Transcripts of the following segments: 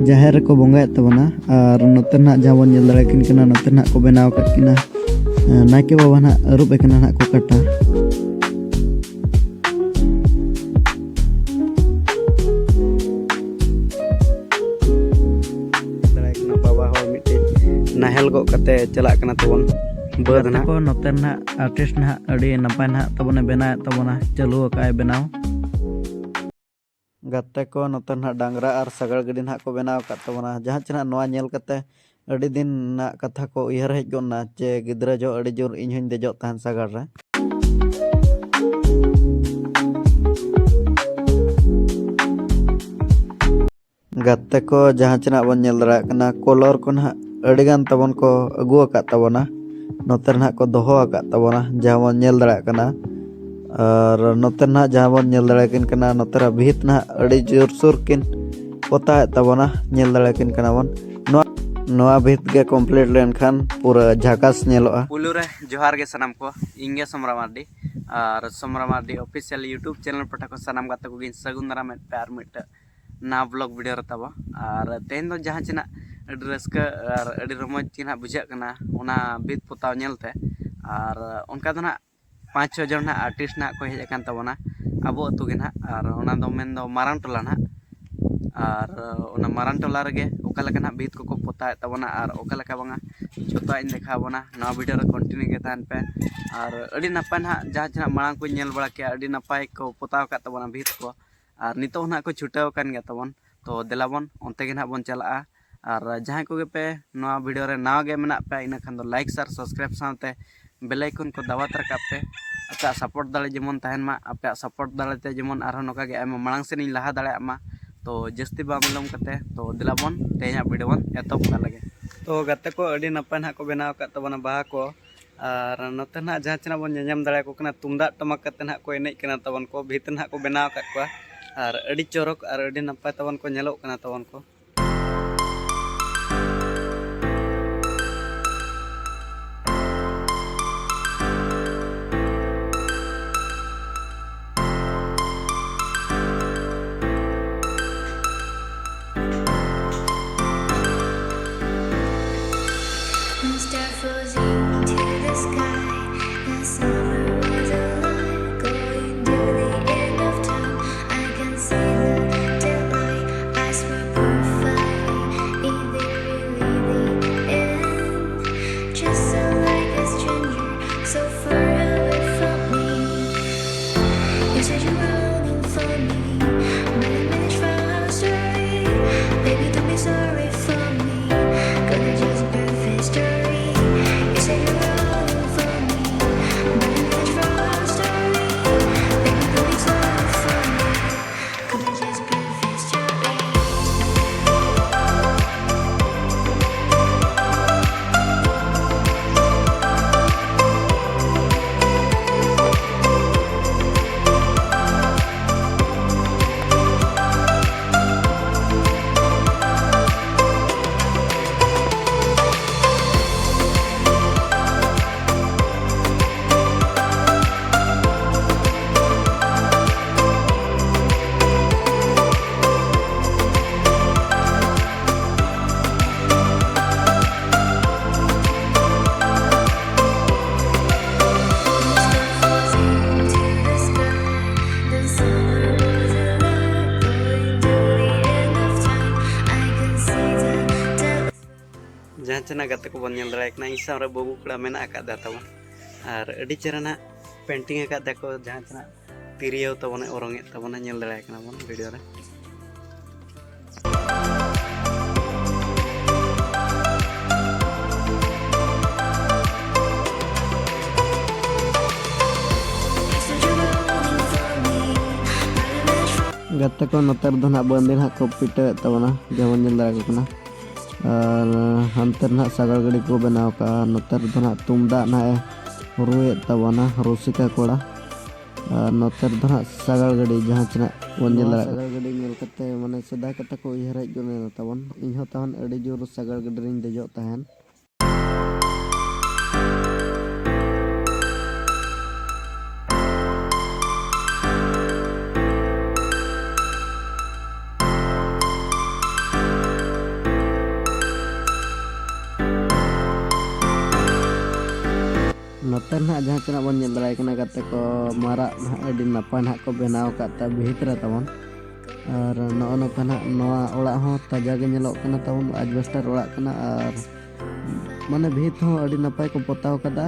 जाहेर को बंगायत तबना और नोते ना जहाँ बन जल दाकिन कना नोते ना को बनाव किना नाके बाबा ना अरूप एकना ना को कटा बाबा हो मिटे नाहेल गो कते चला कना तबन बद ना को नोते ना आर्टिस्ट ना अड़ी नपाय ना तबने बनाय तबना चालू काय बनाव गाते को नोते ना डांगरा और सगड़ गड़ी ना को बनाव का तबना जहाँ चना नोआ नेल कते अड़ी दिन ना कथा को उहर हेज गोना चे गिद्रा जो अड़ी जोर इन हन देजो तहन सगड़ रे गाते को जहाँ चना बन नेल दरा कना कलर को ना अड़ी गान तबन को अगु का तबना नोते ना को दोहो का तबना जहाँ बन नेल दरा कना और नोते ना जहाँ बन नेल दरा किन कना नोते भीत ना अड़ी जोर सुर किन पोता तबना नेल दरा किन कना बन नोआ भीत के कंप्लीट लेन खान पूरा झाकास नेलोआ पुलु रे जोहार के सनम को इंगे समरा मार्डी और समरा मार्डी ऑफिशियल यूट्यूब चैनल पटा को सनम गाते को गिन सगुन दारा में प्यार मिट ना ब्लॉग वीडियो रताबा और तेन दो जहाँ चिना अड़ी रस्का और अड़ी रमज चिना बुझा कना ओना भीत पोताव नेलते और उनका दो ना 5-6 जन ना आर्टिस्ट ना को हेज अकान तबना अबो अतु गे ना और ओना दो मेन दो मारांग टोला ना और ओना मारांग टोला रगे ओका लका ना भीत को पोता तबना और ओका लका बांगा जोता इन देखा बना नवा वीडियो रे कंटिन्यू के तान पे और अड़ी नपाय ना जहाँ चिना मांग को नेल बड़ा के अड़ी नपाय को पोताव का तबना भीत को और नितो ना को छुटाव कान गया तबन तो देलाबन ओनते गे ना बन चला और जहाँ को पे नवा वीडियो रे नाव गे मेना पे इन खान दो लाइक शेयर सब्सक्राइब साथे बेल आइकन को दावा तरका पे आपे सपोर्ट दाड़े जेमन तहन मा आपे सपोर्ट दाड़े जेमन आरो नोका गे आयमा मांग से नी लहा दाड़े मा तो जस्ती बा मिलम कते तो दिलाबन तेना वीडियो बन एतोप का लगे तो गाते को अड़ी नपाय ना को बनाव का तबना बाहा को और नते ना जहाँ चना बन ñam दाड़े को कना तुमदा टमक कते ना को एनेज कना तबन को भीत ना को बनाव का को और अड़ी चोरक और अड़ी नपाय तबन को नेलोक कना तबन को Start floating to the sky. The summer was alive, going to the end of time. I can see the daylight. I swear perfectly, is it really the end? Just so like a stranger, so far away from me. You said you're running for me, but I managed from our story. Baby, don't be sorry for me, 'cause it's just perfect story. जहाँ चना गाते को बन nail दाड़े कना इ सामरे बाबू कड़ा मेना आकादा तबन और अड़ी चेहरा पेंटिंग आकादा को जहाँ चना तिरियो तबने ओरंगे तबना नेल दाड़े कना बन वीडियो रे गाते को नतर दो ना बंदे ना को पिटे तबना जवन नेल दाड़े को ना और हंतर ना सगड़ गड़ी को बनाव का नतर दो ना तुमदा ना रुए तबना रुसिका कोड़ा और नतर दो ना सगड़ गड़ी जहाँ चना वन सगड़ गड़ी नेल कते माने सदा कते को उहर हेज गोने तबन इन हो तहन अड़ी जोर सगड़ गड़ी रिन देजो तहन नोते ना जहाँ चना बन नेल दराय कना गाते को मारा ना अडी नपाय ना को बनाव काता भित रे तबन और नो कना नोआ ओड़ा हो ताजा गे नेलोक कना तबन एडवेस्टर ओड़ा कना और माने भित हो अडी नपाय को पोताव कदा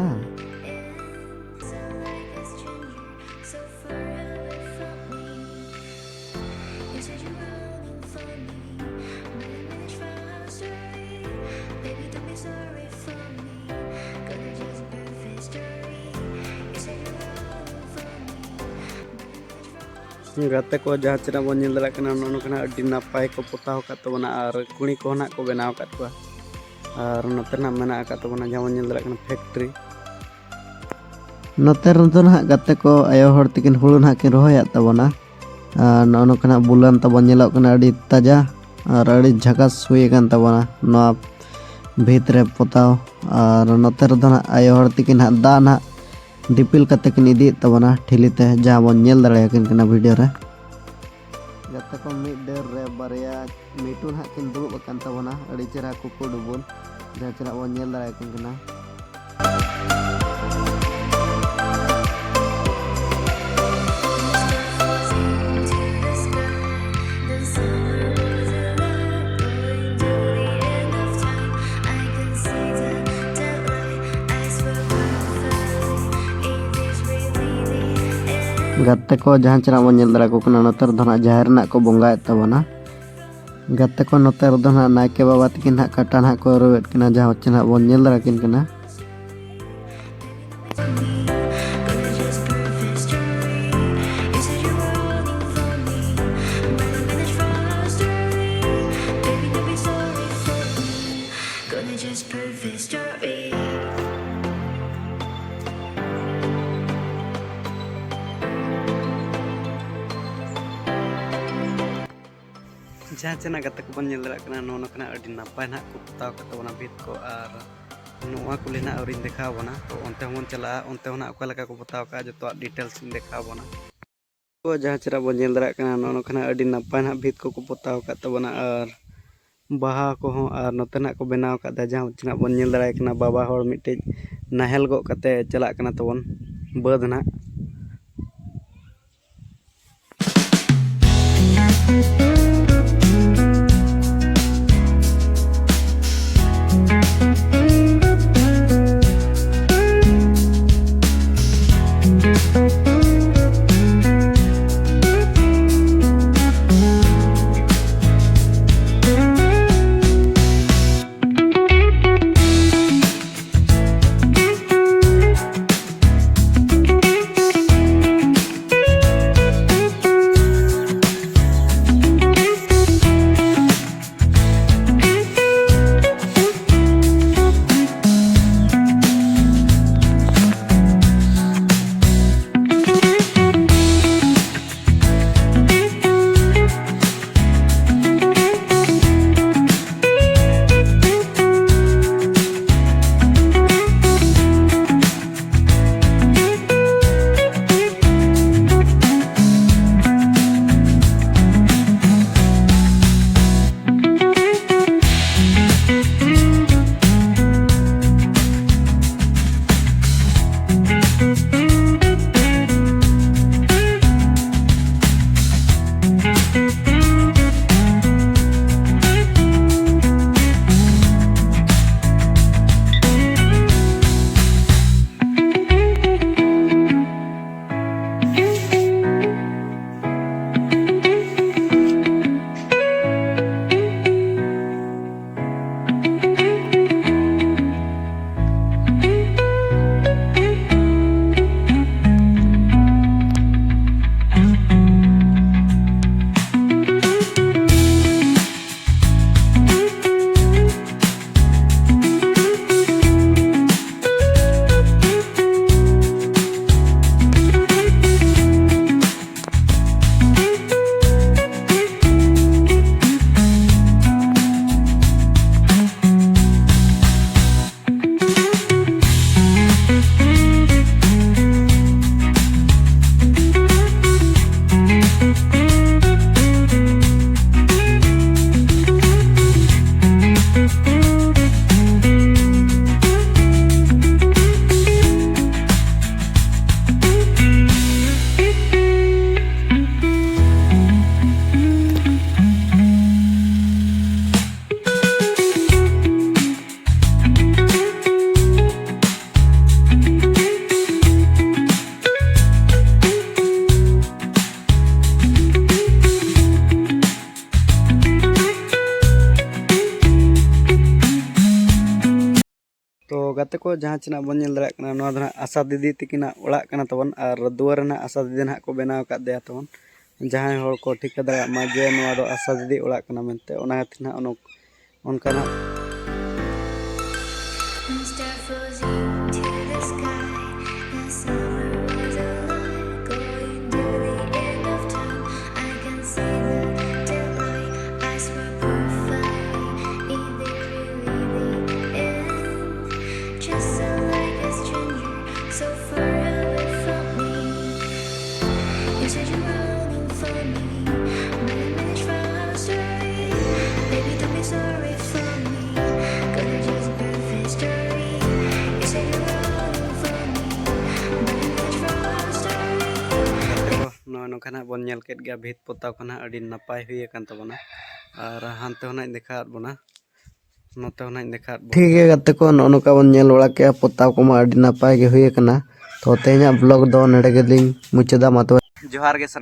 गाते को जहाँ चना बन नेल दराय कना नो कना अडी नपाय को पोताव का तबना और कुणी को ना को बनाव का तबा और नोते ना मेना का तबना जहाँ बन नेल दराय कना फैक्ट्री नोते रंतो ना गाते को आयो हर तिकिन हुळु ना किन रोहया तबना नो कना बुलान तबन नेलोक कना अडी ताजा और अडी झकास हुई कान तबना नो भित रे पोताव और नोते रदो ना आयो हर तिकिन हा दा ना डिपिल कते किन इदी तबना ठिलीते जहाँ बन नेल दराय किन कना वीडियो रे गाते को मिड डेर रे बारिया मिटुन हा किन दुलुब अकान तबना अडी चेहरा कुकु डुबुन जहाँ चना बन नेल दराय किन कना गाते को जहाँ चना बन नेल दराय को कना नोते रदो ना जाहेर ना को बोंगा तबना गाते को नोते रदो ना नायके बाबा तकिन ना काटा ना को रोवेट किना जहाँ चना बन नेल दराय किन कना जहाँ चना गाते को बन नेल दराय कना नो कना अडी नपाय ना को पोताव का तबना भित को और नुआ कुली ना औरिन देखाव बना तो ओनते हमन चला ओनते होना ओका लका को पोताव का जतो डिटेल्स देखाव बना को जहाँ चना बन नेल दराय कना नो कना अडी नपाय ना भित को पोताव का तबना और बाहा को हो और नोते ना को बनाव का जहाँ चना बन नेल दराय कना बाबा हर मिटे नाहेल गो कते चला कना तबन बद ना गाते को जहाँ चेना बन नेल दाड़ा कना नोआ दो ना आशा दीदी तकिना ओड़ा कना तबन और दुआर ना आशा दीदी ना को बनाव का देया तबन जहाँ हर को ठिका दाड़ा मा जे नोआ दो आशा दीदी ओड़ा कना मेनते ओना खातिर ना उनका ना Mr. Frozen to the sky. The summer was alive, going to the end of time. I can see the daylight. Eyes were perfect, in the really the end. Just so like a stranger, so far away from me. You said you were longing for me, but I managed from our story. Baby, don't be sorry for me, 'cause it's just a perfect story. You said you were longing for me, but I managed from our story. देखो नोआ नोखा ना बन nail cat गया भीत पोताव कना अडी नपाय हुई कान तबना और हानते होना देखा बना नोते होना देखा ठीक है गाते को नोका बन नेल ओड़ा के पोताव को मा अडी नपाय गे हुई कना तो तेहना ब्लॉग दो नडे गेलिंग मुचादा मा तो जोहार गे सना